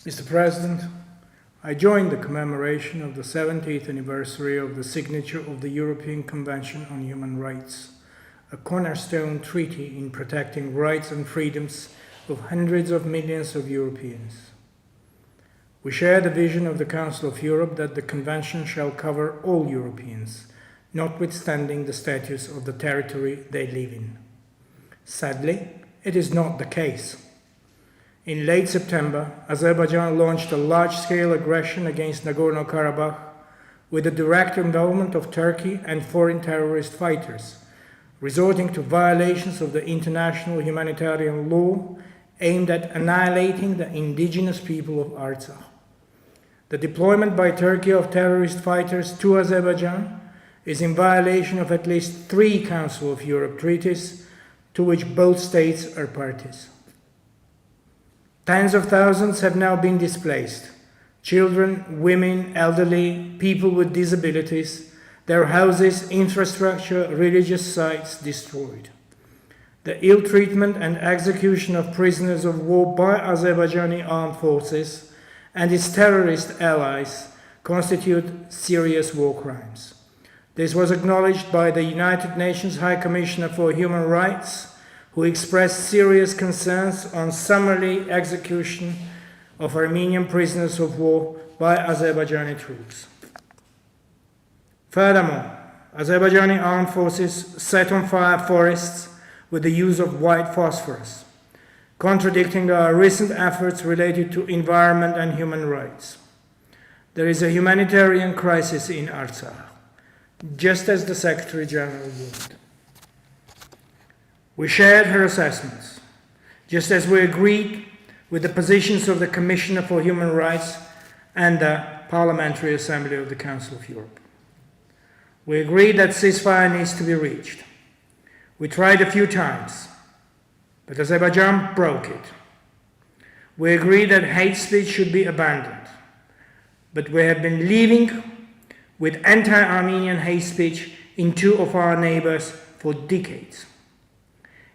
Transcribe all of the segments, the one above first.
Mr. President, I joined the commemoration of the 70th anniversary of the signature of the European Convention on Human Rights, a cornerstone treaty in protecting rights and freedoms of hundreds of millions of Europeans. We share the vision of the Council of Europe that the Convention shall cover all Europeans, notwithstanding the status of the territory they live in. Sadly, it is not the case. In late September, Azerbaijan launched a large-scale aggression against Nagorno-Karabakh with the direct involvement of Turkey and foreign terrorist fighters, resorting to violations of the international humanitarian law aimed at annihilating the indigenous people of Artsakh. The deployment by Turkey of terrorist fighters to Azerbaijan is in violation of at least 3 Council of Europe treaties to which both states are parties. Tens of thousands have now been displaced. Children, women, elderly, people with disabilities, their houses, infrastructure, religious sites destroyed. The ill treatment and execution of prisoners of war by Azerbaijani armed forces and its terrorist allies constitute serious war crimes. This was acknowledged by the United Nations High Commissioner for Human Rights, who expressed serious concerns on summary execution of Armenian prisoners of war by Azerbaijani troops. Furthermore, Azerbaijani armed forces set on fire forests with the use of white phosphorus, contradicting our recent efforts related to environment and human rights. There is a humanitarian crisis in Artsakh, just as the Secretary General warned. We shared her assessments, just as we agreed with the positions of the Commissioner for Human Rights and the Parliamentary Assembly of the Council of Europe. We agreed that ceasefire needs to be reached. We tried a few times, but Azerbaijan broke it. We agreed that hate speech should be abandoned, but we have been living with anti-Armenian hate speech in 2 of our neighbors for decades.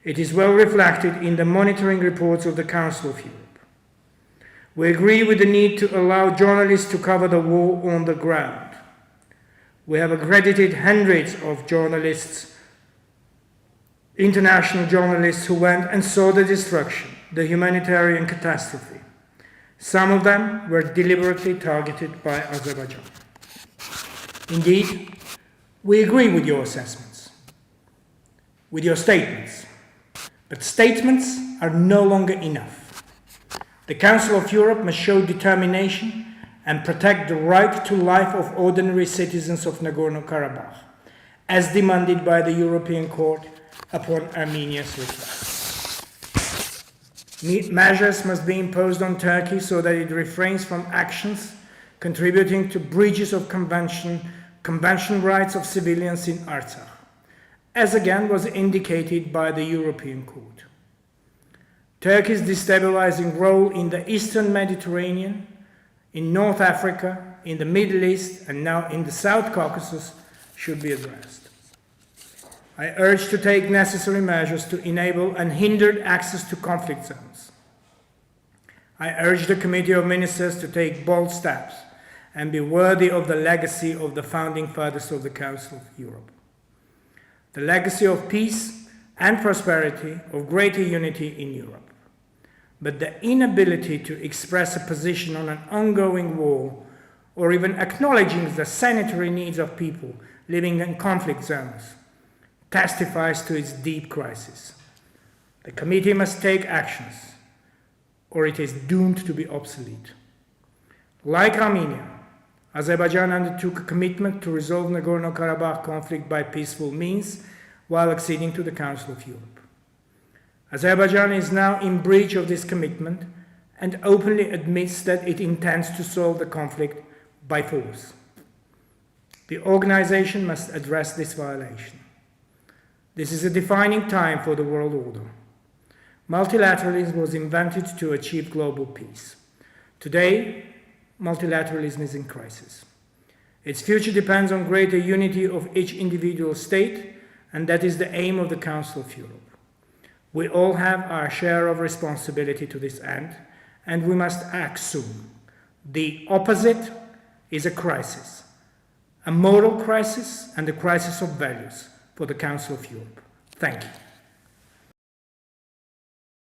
It is well reflected in the monitoring reports of the Council of Europe. We agree with the need to allow journalists to cover the war on the ground. We have accredited hundreds of journalists, international journalists who went and saw the destruction, the humanitarian catastrophe. Some of them were deliberately targeted by Azerbaijan. Indeed, we agree with your assessments, with your statements. But statements are no longer enough. The Council of Europe must show determination and protect the right to life of ordinary citizens of Nagorno-Karabakh, as demanded by the European Court upon Armenia's request. Measures must be imposed on Turkey so that it refrains from actions contributing to breaches of convention rights of civilians in Artsakh, as again was indicated by the European Court. Turkey's destabilizing role in the Eastern Mediterranean, in North Africa, in the Middle East, and now in the South Caucasus should be addressed. I urge to take necessary measures to enable unhindered access to conflict zones. I urge the Committee of Ministers to take bold steps and be worthy of the legacy of the founding fathers of the Council of Europe. The legacy of peace and prosperity, of greater unity in Europe. But the inability to express a position on an ongoing war or even acknowledging the sanitary needs of people living in conflict zones testifies to its deep crisis. The committee must take actions or it is doomed to be obsolete. Like Armenia, Azerbaijan undertook a commitment to resolve Nagorno-Karabakh conflict by peaceful means while acceding to the Council of Europe. Azerbaijan is now in breach of this commitment and openly admits that it intends to solve the conflict by force. The organization must address this violation. This is a defining time for the world order. Multilateralism was invented to achieve global peace. Today, multilateralism is in crisis. Its future depends on greater unity of each individual state, and that is the aim of the Council of Europe. We all have our share of responsibility to this end, and we must act soon. The opposite is a crisis, a moral crisis and a crisis of values for the Council of Europe. Thank you.